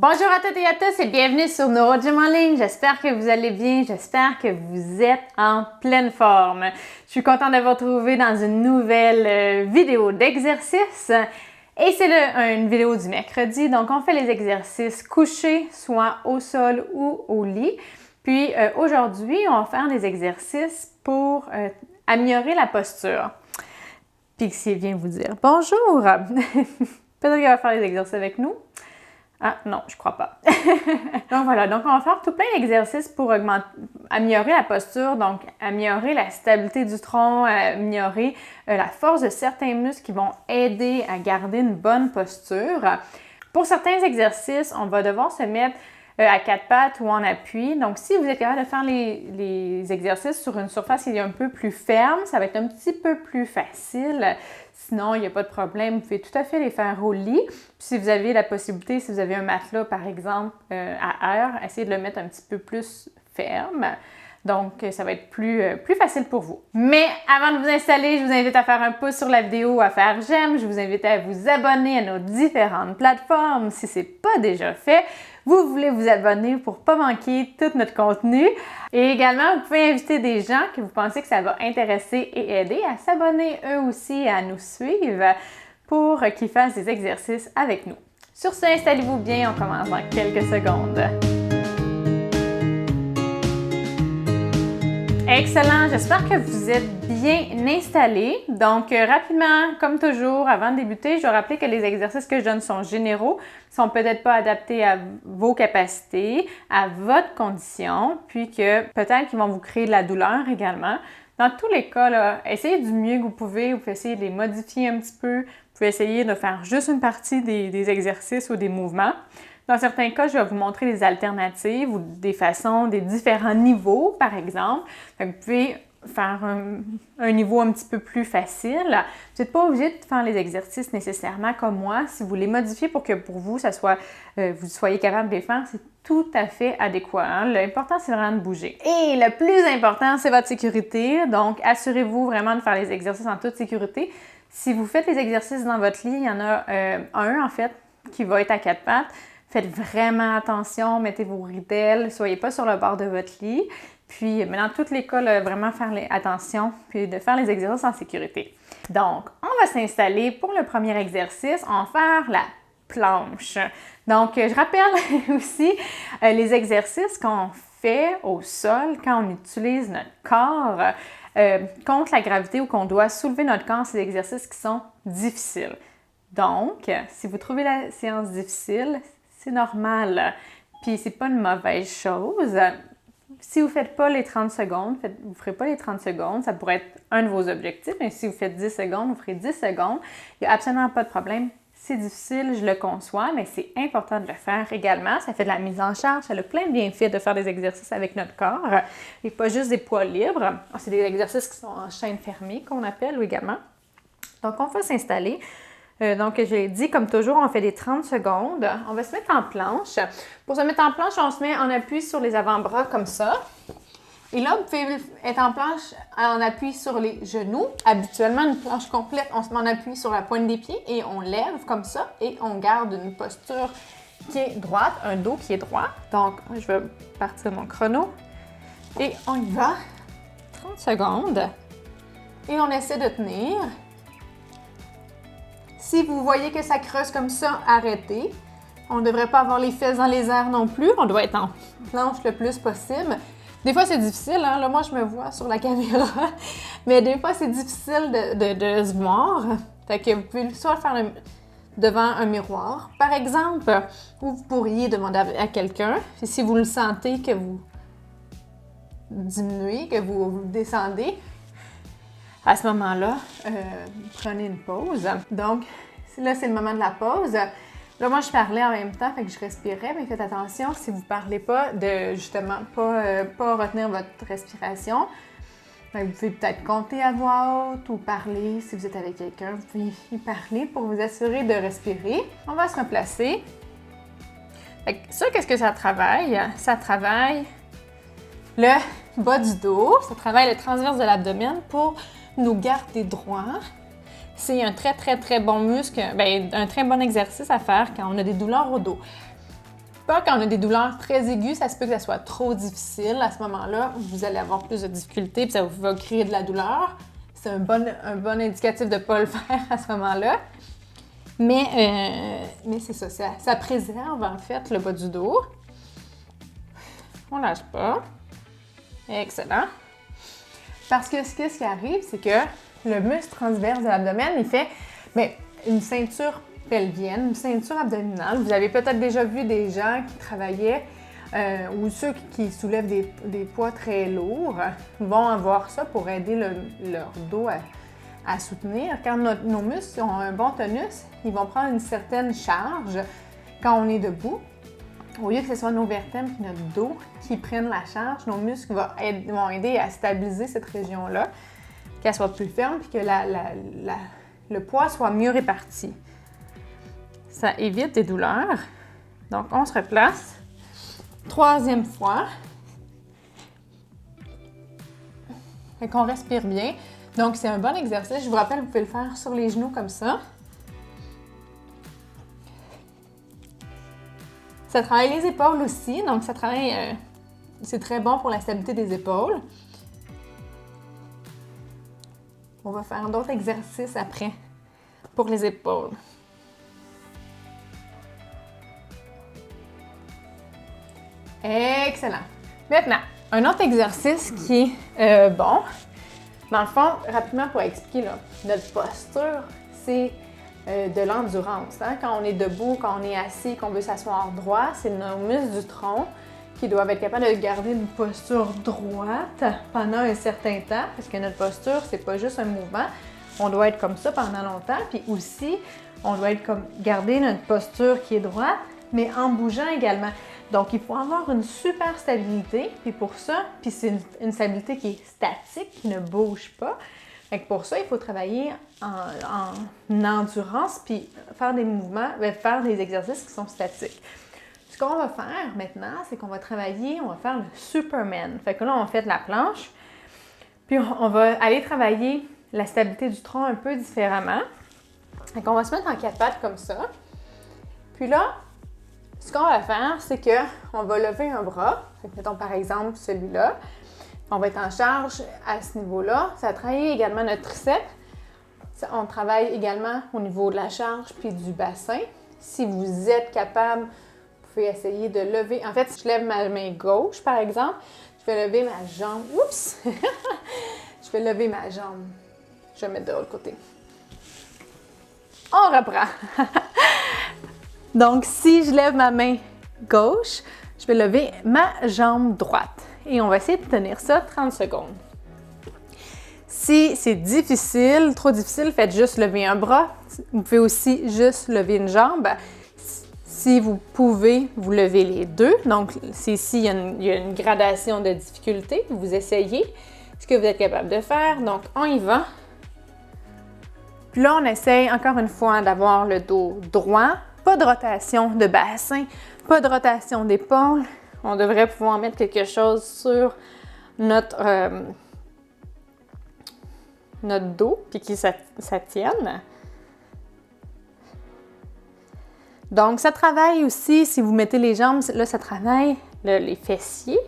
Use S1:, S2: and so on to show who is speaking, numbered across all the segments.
S1: Bonjour à toutes et à tous et bienvenue sur NeuroGym en ligne. J'espère que vous allez bien, j'espère que vous êtes en pleine forme. Je suis contente de vous retrouver dans une nouvelle vidéo d'exercice. Et c'est une vidéo du mercredi, donc on fait les exercices couchés, soit au sol ou au lit. Puis aujourd'hui, on va faire des exercices pour améliorer la posture. Pixie vient vous dire bonjour! Peut-être qu'elle va faire les exercices avec nous. Ah non, je crois pas. Donc voilà, donc on va faire tout plein d'exercices pour améliorer la posture, donc améliorer la stabilité du tronc, améliorer la force de certains muscles qui vont aider à garder une bonne posture. Pour certains exercices, on va devoir se mettre à quatre pattes ou en appui. Donc si vous êtes capable de faire les exercices sur une surface qui est un peu plus ferme, ça va être un petit peu plus facile. Sinon, il n'y a pas de problème, vous pouvez tout à fait les faire au lit. Puis si vous avez la possibilité, si vous avez un matelas par exemple à air, essayez de le mettre un petit peu plus ferme. Donc, ça va être plus facile pour vous. Mais avant de vous installer, je vous invite à faire un pouce sur la vidéo, à faire j'aime. Je vous invite à vous abonner à nos différentes plateformes si ce n'est pas déjà fait. Vous voulez vous abonner pour ne pas manquer tout notre contenu. Et également, vous pouvez inviter des gens que vous pensez que ça va intéresser et aider à s'abonner eux aussi et à nous suivre pour qu'ils fassent des exercices avec nous. Sur ce, installez-vous bien, on commence dans quelques secondes. Excellent, j'espère que vous êtes bien installés. Donc, rapidement, comme toujours, avant de débuter, je dois rappeler que les exercices que je donne sont généraux, ne sont peut-être pas adaptés à vos capacités, à votre condition, puis que peut-être qu'ils vont vous créer de la douleur également. Dans tous les cas, là, essayez du mieux que vous pouvez essayez de les modifier un petit peu, vous pouvez essayer de faire juste une partie des exercices ou des mouvements. Dans certains cas, je vais vous montrer des alternatives ou des façons, des différents niveaux, par exemple. Donc, vous pouvez faire un niveau un petit peu plus facile. Vous n'êtes pas obligé de faire les exercices nécessairement comme moi. Si vous les modifiez pour que pour vous, vous soyez capable de les faire, c'est tout à fait adéquat. Hein? L'important, c'est vraiment de bouger. Et le plus important, c'est votre sécurité. Donc, assurez-vous vraiment de faire les exercices en toute sécurité. Si vous faites les exercices dans votre lit, il y en a un, en fait, qui va être à quatre pattes. Faites vraiment attention, mettez vos ridelles, ne soyez pas sur le bord de votre lit. Puis, mais dans tous les cas, là, vraiment faire attention, puis de faire les exercices en sécurité. Donc, on va s'installer pour le premier exercice. On va faire la planche. Donc, je rappelle aussi les exercices qu'on fait au sol quand on utilise notre corps contre la gravité ou qu'on doit soulever notre corps. C'est des exercices qui sont difficiles. Donc, si vous trouvez la séance difficile, c'est normal. Puis, c'est pas une mauvaise chose. Si vous ne faites pas les 30 secondes, vous ne ferez pas les 30 secondes, ça pourrait être un de vos objectifs. Mais si vous faites 10 secondes, vous ferez 10 secondes. Il n'y a absolument pas de problème. C'est difficile, je le conçois, mais c'est important de le faire également. Ça fait de la mise en charge, ça a plein de bienfaits de faire des exercices avec notre corps. Et pas juste des poids libres. C'est des exercices qui sont en chaîne fermée, qu'on appelle également. Donc, on va s'installer. Donc, je l'ai dit, comme toujours, on fait des 30 secondes. On va se mettre en planche. Pour se mettre en planche, on se met en appui sur les avant-bras comme ça. Et là, vous pouvez être en planche en appui sur les genoux. Habituellement, une planche complète, on se met en appui sur la pointe des pieds et on lève comme ça et on garde une posture qui est droite, un dos qui est droit. Donc, je vais partir mon chrono et on y va. 30 secondes. Et on essaie de tenir. Si vous voyez que ça creuse comme ça, arrêtez. On ne devrait pas avoir les fesses dans les airs non plus. On doit être en planche le plus possible. Des fois, c'est difficile. Hein? Là, moi, je me vois sur la caméra. Mais des fois, c'est difficile de se voir. Fait que vous pouvez soit le faire devant un miroir, par exemple, ou vous pourriez demander à quelqu'un. Si vous le sentez que vous diminuez, que vous descendez, à ce moment-là, prenez une pause. Donc, là, c'est le moment de la pause. Là, moi, je parlais en même temps, fait que je respirais, mais faites attention, si vous ne parlez pas, de justement pas retenir votre respiration. Donc, vous pouvez peut-être compter à voix haute ou parler. Si vous êtes avec quelqu'un, vous pouvez y parler pour vous assurer de respirer. On va se replacer. Fait que ça, qu'est-ce que ça travaille? Ça travaille le bas du dos, ça travaille le transverse de l'abdomen pour nous garder droit. C'est un très, très, très bon muscle, un très bon exercice à faire quand on a des douleurs au dos. plupart, quand on a des douleurs très aiguës, ça se peut que ça soit trop difficile. À ce moment-là, vous allez avoir plus de difficultés puis ça va créer de la douleur. C'est un bon indicatif de ne pas le faire à ce moment-là. Mais c'est ça, ça préserve en fait le bas du dos. On lâche pas. Excellent. Parce que ce qui arrive, c'est que le muscle transverse de l'abdomen, il fait une ceinture pelvienne, une ceinture abdominale. Vous avez peut-être déjà vu des gens qui travaillaient ou ceux qui soulèvent des poids très lourds vont avoir ça pour aider leur dos à soutenir. Quand nos muscles ont un bon tonus, ils vont prendre une certaine charge quand on est debout. Au lieu que ce soit nos vertèbres et notre dos qui prennent la charge, nos muscles vont aider à stabiliser cette région-là, qu'elle soit plus ferme et que le poids soit mieux réparti. Ça évite des douleurs. Donc, on se replace. Troisième fois. Fait qu'on respire bien. Donc, c'est un bon exercice. Je vous rappelle, vous pouvez le faire sur les genoux comme ça. Ça travaille les épaules aussi. Donc, c'est très bon pour la stabilité des épaules. On va faire d'autres exercices après pour les épaules. Excellent. Maintenant, un autre exercice qui est bon. Dans le fond, rapidement pour expliquer, là, notre posture, c'est de l'endurance. Hein? Quand on est debout, quand on est assis, qu'on veut s'asseoir droit, c'est nos muscles du tronc qui doivent être capables de garder une posture droite pendant un certain temps, parce que notre posture, c'est pas juste un mouvement. On doit être comme ça pendant longtemps, puis aussi, on doit être garder notre posture qui est droite, mais en bougeant également. Donc, il faut avoir une super stabilité, puis pour ça, puis c'est une stabilité qui est statique, qui ne bouge pas. Fait que pour ça, il faut travailler en endurance, puis faire des mouvements, faire des exercices qui sont statiques. Ce qu'on va faire maintenant, c'est qu'on va travailler, on va faire le Superman. Fait que là, on fait de la planche, puis on va aller travailler la stabilité du tronc un peu différemment. Fait qu'on va se mettre en quatre pattes comme ça. Puis là, ce qu'on va faire, c'est qu'on va lever un bras. Fait que mettons par exemple celui-là. On va être en charge à ce niveau-là. Ça va travailler également notre triceps. On travaille également au niveau de la charge puis du bassin. Si vous êtes capable, vous pouvez essayer de lever. En fait, si je lève ma main gauche, par exemple, je vais lever ma jambe. Oups! Je vais lever ma jambe. Je vais mettre de l'autre côté. On reprend. Donc, si je lève ma main gauche, je vais lever ma jambe droite. Et on va essayer de tenir ça 30 secondes. Si c'est difficile, trop difficile, faites juste lever un bras. Vous pouvez aussi juste lever une jambe. Si vous pouvez, vous levez les deux. Donc, c'est ici, il y a une gradation de difficulté. Vous essayez ce que vous êtes capable de faire. Donc, on y va. Puis là, on essaye encore une fois d'avoir le dos droit. Pas de rotation de bassin, pas de rotation d'épaule. On devrait pouvoir mettre quelque chose sur notre dos, puis que ça tienne. Donc, ça travaille aussi, si vous mettez les jambes, là, ça travaille les fessiers.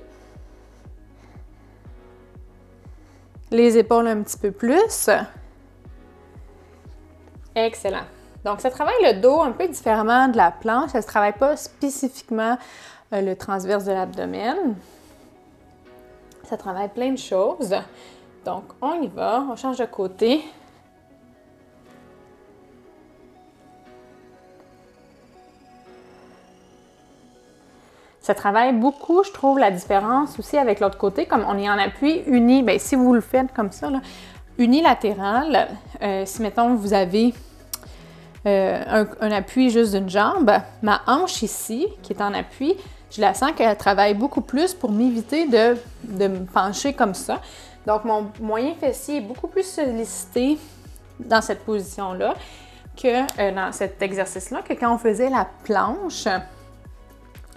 S1: Les épaules un petit peu plus. Excellent. Donc, ça travaille le dos un peu différemment de la planche. Ça ne se travaille pas spécifiquement le transverse de l'abdomen. Ça travaille plein de choses. Donc, on y va. On change de côté. Ça travaille beaucoup, je trouve, la différence aussi avec l'autre côté. Comme on est en appui uni, bien, si vous le faites comme ça, là, unilatéral, si, mettons, vous avez un appui juste d'une jambe, ma hanche ici, qui est en appui, je la sens qu'elle travaille beaucoup plus pour m'éviter de me pencher comme ça. Donc, mon moyen fessier est beaucoup plus sollicité dans cette position-là que dans cet exercice-là, que quand on faisait la planche.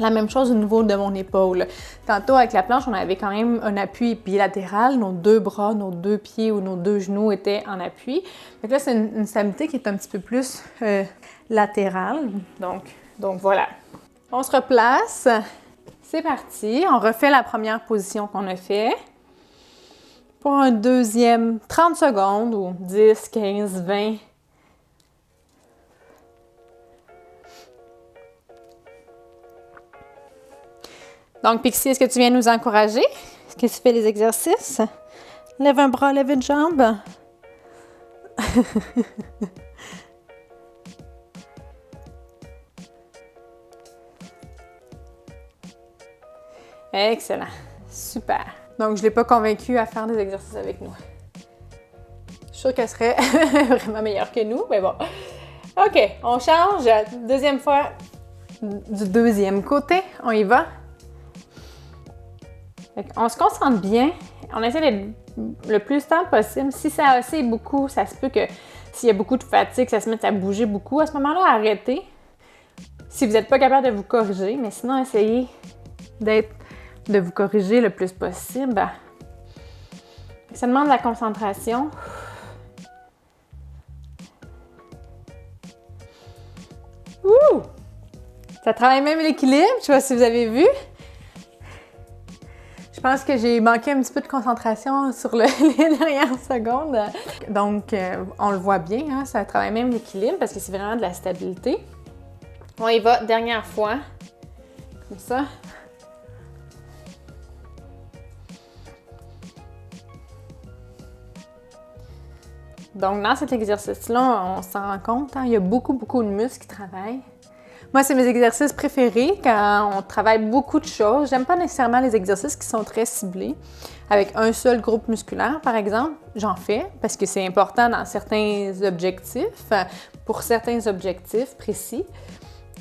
S1: La même chose au niveau de mon épaule. Tantôt, avec la planche, on avait quand même un appui bilatéral. Nos deux bras, nos deux pieds ou nos deux genoux étaient en appui. Donc là, c'est une stabilité qui est un petit peu plus latérale. Donc voilà. On se replace. C'est parti. On refait la première position qu'on a fait. Pour un deuxième 30 secondes ou 10, 15, 20. Donc, Pixie, est-ce que tu viens nous encourager? Est-ce que tu fais les exercices? Lève un bras, lève une jambe. Excellent. Super. Donc, je ne l'ai pas convaincue à faire des exercices avec nous. Je suis sûre qu'elle serait vraiment meilleure que nous, mais bon. OK, on change. Deuxième fois du deuxième côté. On y va. On se concentre bien. On essaie d'être le plus temps possible. Si ça oscille beaucoup, ça se peut que s'il y a beaucoup de fatigue, ça se mette à bouger beaucoup. À ce moment-là, arrêtez. Si vous n'êtes pas capable de vous corriger, mais sinon, essayez de vous corriger le plus possible. Ça demande de la concentration. Ouh! Ça travaille même l'équilibre, je sais pas si vous avez vu. Je pense que j'ai manqué un petit peu de concentration sur les dernières secondes. Donc, on le voit bien, hein, ça travaille même l'équilibre parce que c'est vraiment de la stabilité. On y va, dernière fois. Comme ça. Donc, dans cet exercice-là, on s'en rend compte, hein, il y a beaucoup de muscles qui travaillent. Moi, c'est mes exercices préférés quand on travaille beaucoup de choses. J'aime pas nécessairement les exercices qui sont très ciblés. Avec un seul groupe musculaire, par exemple, j'en fais parce que c'est important dans certains objectifs, pour certains objectifs précis.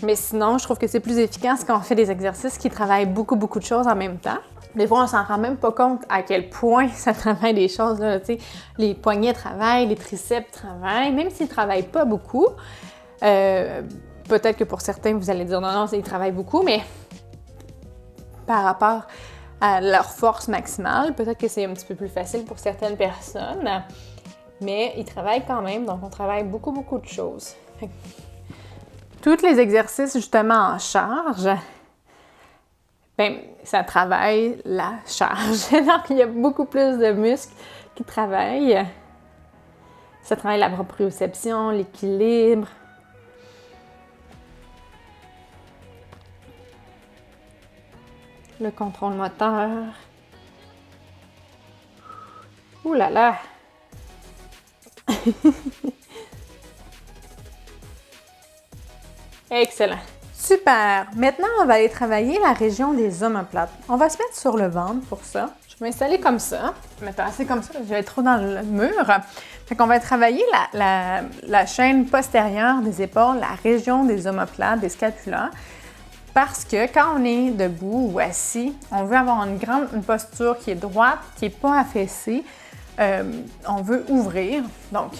S1: Mais sinon, je trouve que c'est plus efficace quand on fait des exercices qui travaillent beaucoup de choses en même temps. Des fois, on s'en rend même pas compte à quel point ça travaille des choses. Là, tu sais, les poignets travaillent, les triceps travaillent, même s'ils ne travaillent pas beaucoup. Peut-être que pour certains, vous allez dire non, ils travaillent beaucoup, mais par rapport à leur force maximale, peut-être que c'est un petit peu plus facile pour certaines personnes, mais ils travaillent quand même, donc on travaille beaucoup de choses. Tous les exercices justement en charge, bien, ça travaille la charge. Donc, il y a beaucoup plus de muscles qui travaillent. Ça travaille la proprioception, l'équilibre. Le contrôle moteur. Ouh là là! Excellent! Super! Maintenant, on va aller travailler la région des omoplates. On va se mettre sur le ventre pour ça. Je vais m'installer comme ça. Je vais mettre assez comme ça, je vais être trop dans le mur. Fait qu'on va travailler la chaîne postérieure des épaules, la région des omoplates, des scapulas. Parce que quand on est debout ou assis, on veut avoir une posture qui est droite, qui n'est pas affaissée. On veut ouvrir. Donc,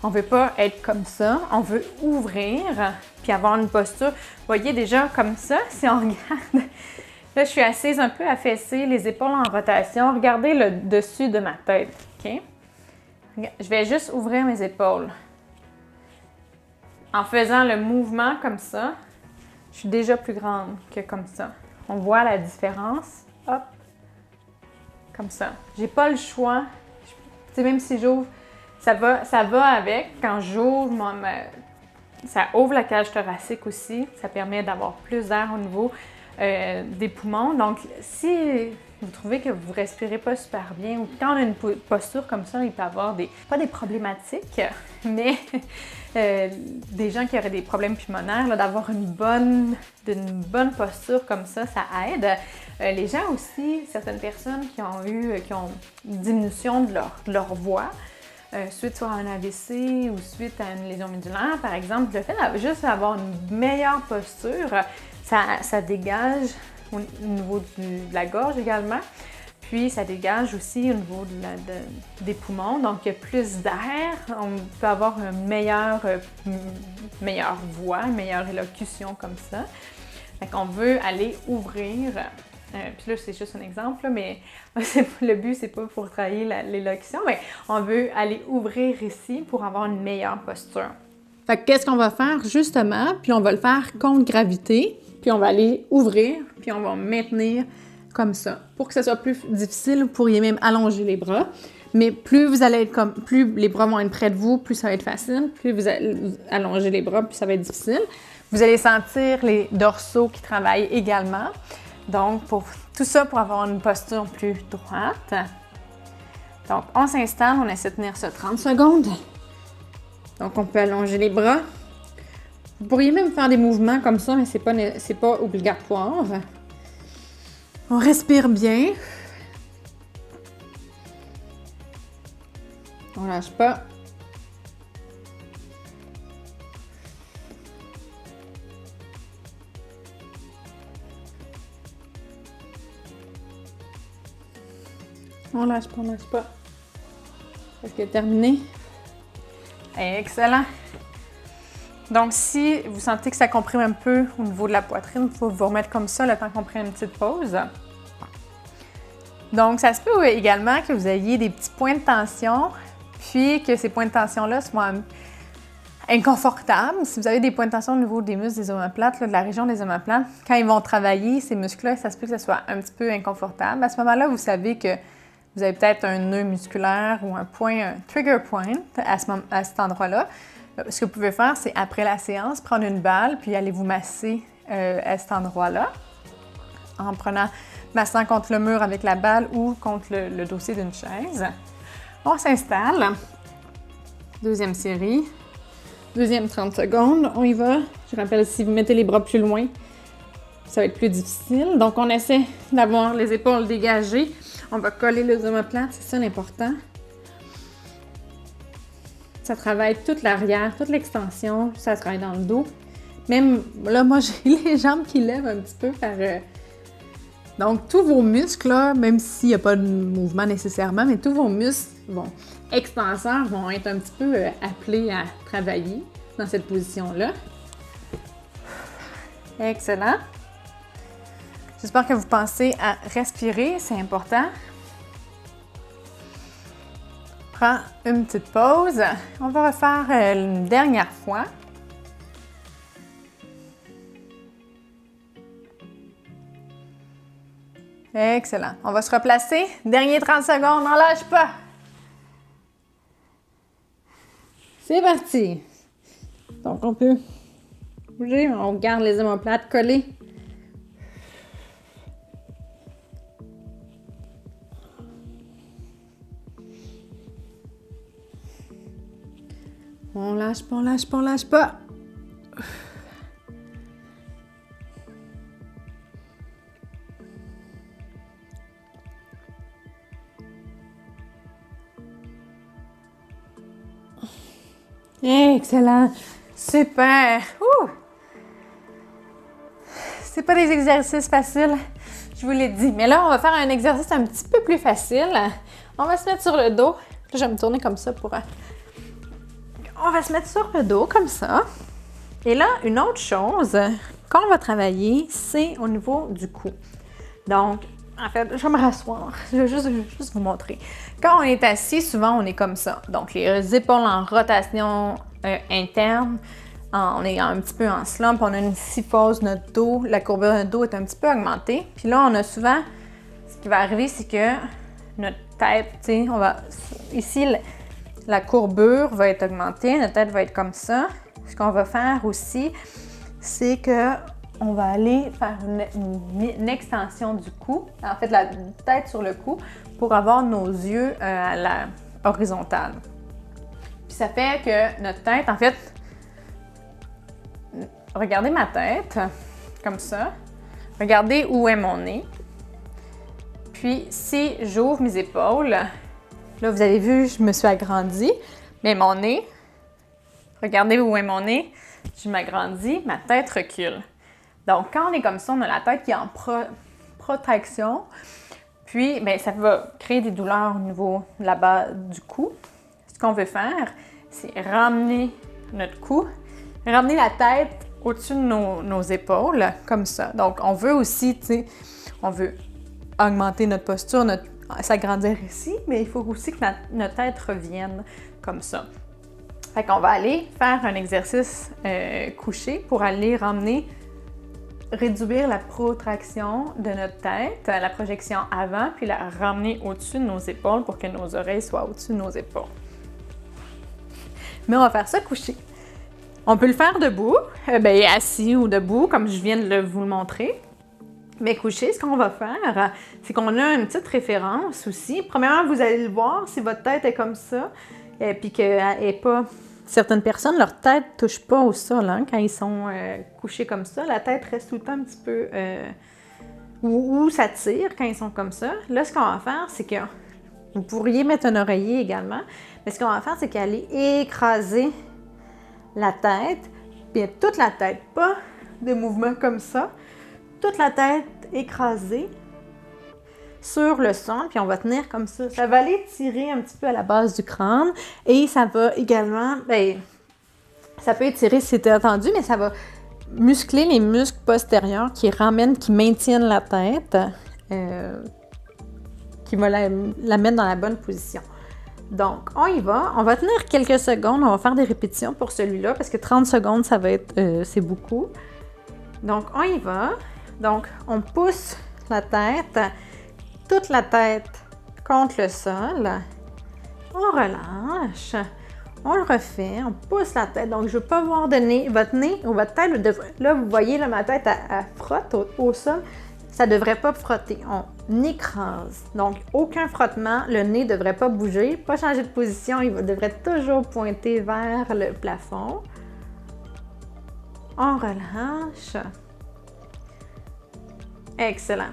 S1: on ne veut pas être comme ça. On veut ouvrir puis avoir une posture. Vous voyez déjà comme ça, si on regarde. Là, je suis assise un peu affaissée, les épaules en rotation. Regardez le dessus de ma tête. OK? Je vais juste ouvrir mes épaules. En faisant le mouvement comme ça, je suis déjà plus grande que comme ça. On voit la différence. Hop. Comme ça. J'ai pas le choix. Tu sais, même si j'ouvre, ça va avec. Quand j'ouvre, ça ouvre la cage thoracique aussi. Ça permet d'avoir plus d'air au niveau des poumons. Donc, si vous trouvez que vous ne respirez pas super bien ou quand on a une posture comme ça, il peut y avoir pas des problématiques, mais des gens qui auraient des problèmes pulmonaires, là, d'avoir une bonne posture comme ça aide. Les gens aussi, certaines personnes qui ont une diminution de leur voix, suite à un AVC ou suite à une lésion médulaire, par exemple, le fait juste d'avoir une meilleure posture, ça dégage au niveau de la gorge également, puis ça dégage aussi au niveau des poumons, donc il y a plus d'air, on peut avoir une meilleure voix, une meilleure élocution comme ça. Fait qu'on veut aller ouvrir, puis là c'est juste un exemple, mais le but c'est pas pour travailler l'élocution, mais on veut aller ouvrir ici pour avoir une meilleure posture. Fait que qu'est-ce qu'on va faire justement, puis on va le faire contre gravité. puis on va aller ouvrir, puis on va maintenir comme ça. Pour que ce soit plus difficile, vous pourriez même allonger les bras. Mais plus vous allez être plus les bras vont être près de vous, plus ça va être facile. Plus vous allez allonger les bras, plus ça va être difficile. Vous allez sentir les dorsaux qui travaillent également. Donc, pour tout ça, pour avoir une posture plus droite. Donc, on s'installe, on essaie de tenir ça 30 secondes. Donc, on peut allonger les bras. Vous pourriez même faire des mouvements comme ça, mais c'est pas obligatoire. On respire bien. On lâche pas. On lâche pas, on lâche pas. Ok, terminé. Excellent. Donc, si vous sentez que ça comprime un peu au niveau de la poitrine, il faut vous remettre comme ça le temps qu'on prenne une petite pause. Donc, ça se peut également que vous ayez des petits points de tension, puis que ces points de tension-là soient inconfortables. Si vous avez des points de tension au niveau des muscles des omoplates, de la région des omoplates, quand ils vont travailler, ces muscles-là, ça se peut que ça soit un petit peu inconfortable. À ce moment-là, vous savez que vous avez peut-être un nœud musculaire ou un trigger point à cet endroit-là. Ce que vous pouvez faire, c'est après la séance, prendre une balle puis aller vous masser à cet endroit-là en massant contre le mur avec la balle ou contre le dossier d'une chaise. On s'installe. Deuxième série. Deuxième 30 secondes. On y va. Je rappelle, si vous mettez les bras plus loin, ça va être plus difficile. Donc, on essaie d'avoir les épaules dégagées. On va coller les omoplates, c'est ça l'important. Ça travaille toute l'arrière, toute l'extension, ça travaille dans le dos. Même là, moi, j'ai les jambes qui lèvent un petit peu par... Donc, tous vos muscles, là, même s'il n'y a pas de mouvement nécessairement, mais tous vos muscles extenseurs vont être un petit peu appelés à travailler dans cette position-là. Excellent. J'espère que vous pensez à respirer, c'est important. Prends une petite pause. On va refaire une dernière fois. Excellent. On va se replacer. Dernier 30 secondes, n'en lâche pas. C'est parti. Donc, on peut bouger, on garde les omoplates collées. On lâche pas, on lâche pas, on lâche pas. Excellent. Super. Ouh. C'est pas des exercices faciles, je vous l'ai dit. Mais là, on va faire un exercice un petit peu plus facile. On va se mettre sur le dos. Là, je vais me tourner comme ça pour... On va se mettre sur le dos, comme ça. Et là, une autre chose qu'on va travailler, c'est au niveau du cou. Donc, en fait, je vais me rasseoir. Je vais juste vous montrer. Quand on est assis, souvent, on est comme ça. Donc, les épaules en rotation interne. On est un petit peu en slump. On a une syphose, notre dos. La courbure de notre dos est un petit peu augmentée. Puis là, on a souvent... Ce qui va arriver, c'est que notre tête, tu sais, on va... Ici, la courbure va être augmentée. Notre tête va être comme ça. Ce qu'on va faire aussi, c'est que on va aller faire une extension du cou, en fait la tête sur le cou, pour avoir nos yeux à la horizontale. Puis ça fait que notre tête, en fait, regardez ma tête, comme ça. Regardez où est mon nez. Puis si j'ouvre mes épaules, là vous avez vu, je me suis agrandie, mais mon nez, regardez où est mon nez, je m'agrandis, ma tête recule. Donc, quand on est comme ça, on a la tête qui est en protection. Puis, bien, ça va créer des douleurs au niveau de la base du cou. Ce qu'on veut faire, c'est ramener notre cou, ramener la tête au-dessus de nos épaules, comme ça. Donc, on veut aussi, tu sais, on veut augmenter notre posture, s'agrandir ici, mais il faut aussi que notre tête revienne comme ça. Fait qu'on va aller faire un exercice couché pour aller ramener réduire la protraction de notre tête, la projection avant, puis la ramener au-dessus de nos épaules pour que nos oreilles soient au-dessus de nos épaules. Mais on va faire ça couché. On peut le faire debout, assis ou debout, comme je viens de vous le montrer. Mais couché, ce qu'on va faire, c'est qu'on a une petite référence aussi. Premièrement, vous allez le voir si votre tête est comme ça, puis qu'elle n'est pas... Certaines personnes, leur tête ne touche pas au sol quand ils sont couchés comme ça. La tête reste tout le temps un petit peu... ou ça tire quand ils sont comme ça. Là, ce qu'on va faire, c'est que vous pourriez mettre un oreiller également, mais ce qu'on va faire, c'est qu'aller écraser la tête, puis toute la tête, pas des mouvements comme ça, toute la tête écrasée sur le sol, puis on va tenir comme ça. Ça va aller tirer un petit peu à la base du crâne et ça va également, ça peut étirer si c'était attendu, mais ça va muscler les muscles postérieurs qui maintiennent la tête, qui va la mettre dans la bonne position. Donc, on y va. On va tenir quelques secondes. On va faire des répétitions pour celui-là parce que 30 secondes, ça va être, c'est beaucoup. Donc, on y va. Donc, on pousse la tête, toute la tête contre le sol. On relâche. On le refait. On pousse la tête. Donc, je ne veux pas voir votre nez ou votre tête. Là, vous voyez, là, ma tête, elle frotte au sol. Ça ne devrait pas frotter. On écrase. Donc, aucun frottement. Le nez ne devrait pas bouger, pas changer de position. Il devrait toujours pointer vers le plafond. On relâche. Excellent.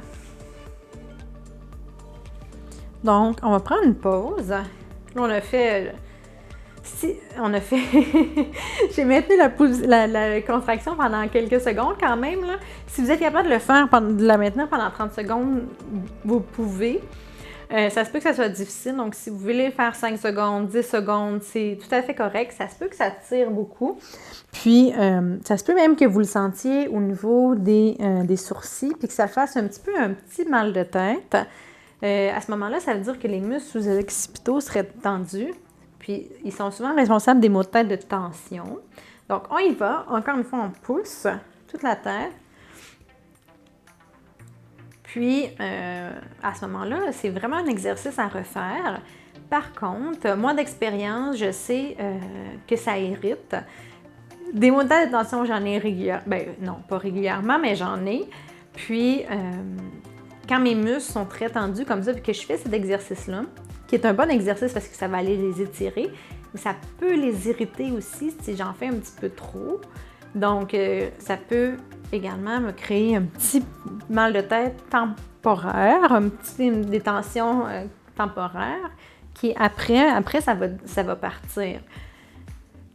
S1: Donc, on va prendre une pause. Là, on a fait... J'ai maintenu la contraction pendant quelques secondes quand même. Là. Si vous êtes capable de le faire, de la maintenir pendant 30 secondes, vous pouvez. Ça se peut que ça soit difficile, donc si vous voulez faire 5 secondes, 10 secondes, c'est tout à fait correct. Ça se peut que ça tire beaucoup. Puis, ça se peut même que vous le sentiez au niveau des sourcils, puis que ça fasse un petit mal de tête. À ce moment-là, ça veut dire que les muscles sous-occipitaux seraient tendus. Puis, ils sont souvent responsables des maux de tête de tension. Donc, on y va. Encore une fois, on pousse toute la tête. Puis, à ce moment-là, c'est vraiment un exercice à refaire. Par contre, moi d'expérience, je sais que ça irrite. Des maux de tête de tension, j'en ai régulièrement. Non, pas régulièrement, mais j'en ai. Puis, quand mes muscles sont très tendus comme ça, puis que je fais cet exercice-là, qui est un bon exercice parce que ça va aller les étirer, mais ça peut les irriter aussi si j'en fais un petit peu trop. Donc, ça peut également me créer un petit mal de tête temporaire, une détention temporaire, qui après ça va partir.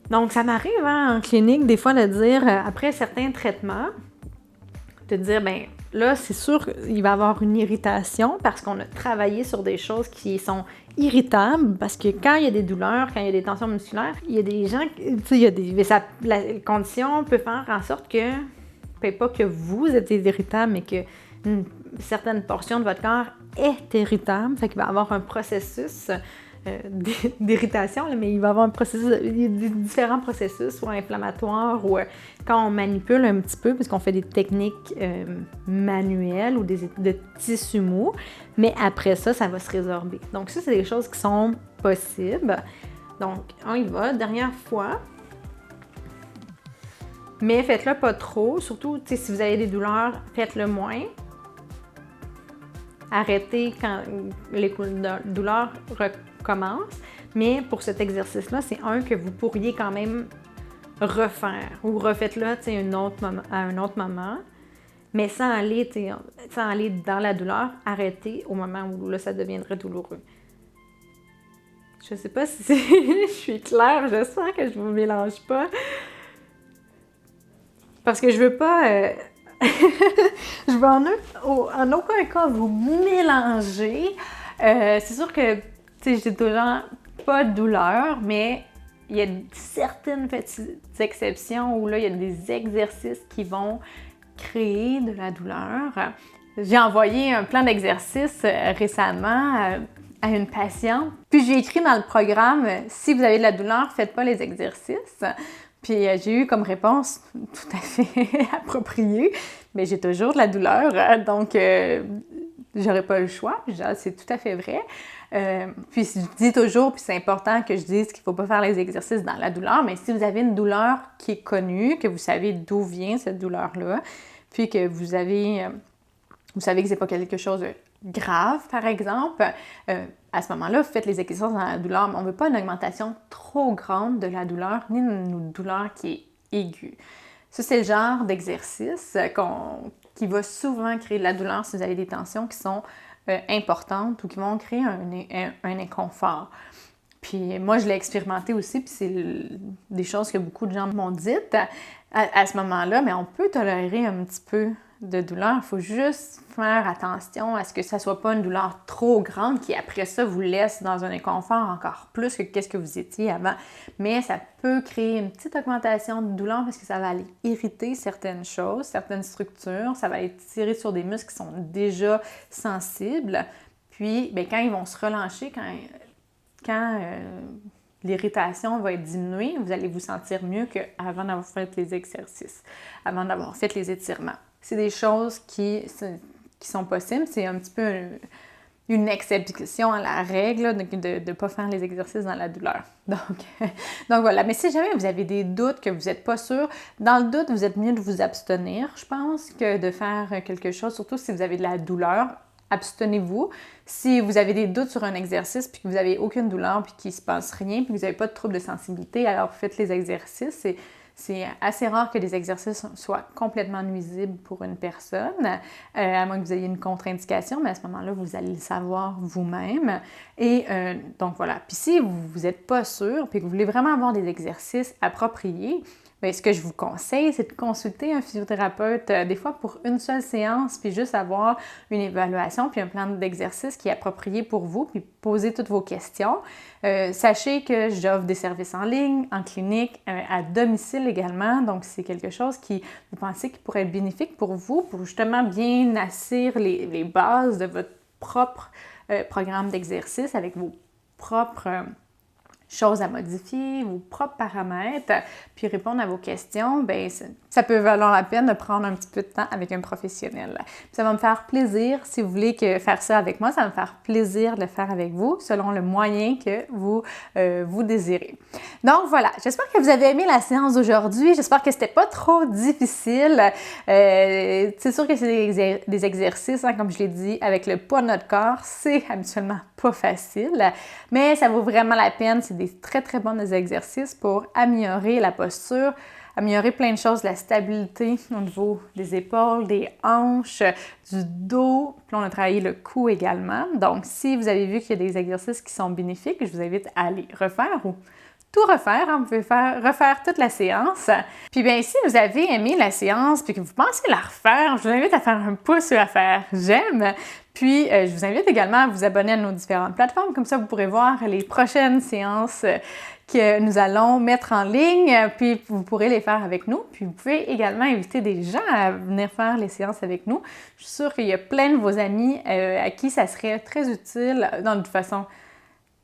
S1: Donc, ça m'arrive en clinique des fois de dire, après certains traitements, de dire, là, c'est sûr qu'il va y avoir une irritation parce qu'on a travaillé sur des choses qui sont irritables, parce que quand il y a des douleurs, quand il y a des tensions musculaires, il y a des gens, la condition peut faire en sorte que, pas que vous êtes irritable, mais que une certaine portion de votre corps est irritable, fait qu'il va y avoir un processus d'irritation, mais il va y avoir différents processus, soit inflammatoires ou quand on manipule un petit peu, parce qu'on fait des techniques manuelles ou de tissu mou, mais après ça, ça va se résorber. Donc ça, c'est des choses qui sont possibles. Donc, on y va. Dernière fois. Mais faites-le pas trop. Surtout, si vous avez des douleurs, faites-le moins. Arrêtez quand les douleurs recommencent. Mais pour cet exercice-là, c'est un que vous pourriez quand même refaire. Ou refaites-le à un autre moment. Mais sans aller dans la douleur, arrêtez au moment où là, ça deviendrait douloureux. Je sais pas si je suis claire, j'espère que je vous mélange pas. Parce que je veux pas... je veux en aucun cas vous mélanger. C'est sûr que j'ai toujours pas de douleur, mais il y a certaines petites exceptions où là, il y a des exercices qui vont créer de la douleur. J'ai envoyé un plan d'exercice récemment à une patiente. Puis j'ai écrit dans le programme, si vous avez de la douleur, faites pas les exercices. Puis j'ai eu comme réponse tout à fait appropriée, mais j'ai toujours de la douleur, donc j'aurais pas le choix. C'est tout à fait vrai. Puis je dis toujours, puis c'est important que je dise qu'il ne faut pas faire les exercices dans la douleur, mais si vous avez une douleur qui est connue, que vous savez d'où vient cette douleur-là, puis que vous savez que c'est pas quelque chose de grave, par exemple, à ce moment-là, faites les exercices dans la douleur, mais on ne veut pas une augmentation trop grande de la douleur, ni une douleur qui est aiguë. Ça, c'est le genre d'exercice qui va souvent créer de la douleur si vous avez des tensions qui sont importantes ou qui vont créer un inconfort. Puis moi, je l'ai expérimenté aussi, puis c'est des choses que beaucoup de gens m'ont dites à ce moment-là, mais on peut tolérer un petit peu de douleur. Il faut juste faire attention à ce que ça ne soit pas une douleur trop grande qui, après ça, vous laisse dans un inconfort encore plus que qu'est-ce que vous étiez avant. Mais ça peut créer une petite augmentation de douleur parce que ça va aller irriter certaines choses, certaines structures. Ça va aller tirer sur des muscles qui sont déjà sensibles. Puis, bien, quand ils vont se relâcher, quand l'irritation va être diminuée, vous allez vous sentir mieux qu'avant d'avoir fait les exercices, avant d'avoir fait les étirements. C'est des choses qui sont possibles. C'est un petit peu une exception à la règle de ne pas faire les exercices dans la douleur. Donc voilà. Mais si jamais vous avez des doutes, que vous n'êtes pas sûr, dans le doute, vous êtes mieux de vous abstenir, je pense, que de faire quelque chose, surtout si vous avez de la douleur. Abstenez-vous. Si vous avez des doutes sur un exercice puis que vous n'avez aucune douleur puis qu'il ne se passe rien puis que vous n'avez pas de trouble de sensibilité, alors faites les exercices. C'est assez rare que les exercices soient complètement nuisibles pour une personne, à moins que vous ayez une contre-indication, mais à ce moment-là, vous allez le savoir vous-même. Et donc voilà. Puis si vous n'êtes pas sûr puis que vous voulez vraiment avoir des exercices appropriés, bien, ce que je vous conseille, c'est de consulter un physiothérapeute, des fois pour une seule séance, puis juste avoir une évaluation, puis un plan d'exercice qui est approprié pour vous, puis poser toutes vos questions. Sachez que j'offre des services en ligne, en clinique, à domicile également, donc c'est quelque chose qui, vous pensez qui pourrait être bénéfique pour vous, pour justement bien assurer les bases de votre propre programme d'exercice avec vos propres choses à modifier, vos propres paramètres, puis répondre à vos questions, bien, ça peut valoir la peine de prendre un petit peu de temps avec un professionnel. Puis ça va me faire plaisir, si vous voulez faire ça avec moi, ça va me faire plaisir de le faire avec vous, selon le moyen que vous désirez. Donc voilà, j'espère que vous avez aimé la séance d'aujourd'hui, j'espère que c'était pas trop difficile. C'est sûr que c'est des exercices, hein, comme je l'ai dit, avec le poids de notre corps, c'est habituellement pas facile, mais ça vaut vraiment la peine. C'est des très, très bons exercices pour améliorer la posture, améliorer plein de choses, la stabilité au niveau des épaules, des hanches, du dos. Puis on a travaillé le cou également. Donc, si vous avez vu qu'il y a des exercices qui sont bénéfiques, je vous invite à les refaire ou tout refaire. Hein? Vous pouvez refaire toute la séance. Puis bien, si vous avez aimé la séance puis que vous pensez la refaire, je vous invite à faire un pouce sur la faire j'aime. Puis, je vous invite également à vous abonner à nos différentes plateformes. Comme ça, vous pourrez voir les prochaines séances que nous allons mettre en ligne. Puis, vous pourrez les faire avec nous. Puis, vous pouvez également inviter des gens à venir faire les séances avec nous. Je suis sûre qu'il y a plein de vos amis à qui ça serait très utile. De toute façon,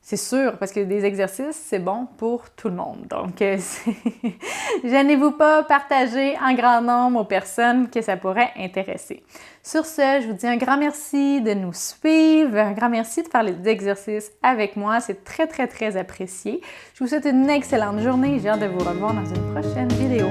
S1: c'est sûr, parce que des exercices, c'est bon pour tout le monde. Donc, gênez-vous pas, partagez en grand nombre aux personnes que ça pourrait intéresser. Sur ce, je vous dis un grand merci de nous suivre, un grand merci de faire les exercices avec moi. C'est très, très, très apprécié. Je vous souhaite une excellente journée et j'ai hâte de vous revoir dans une prochaine vidéo.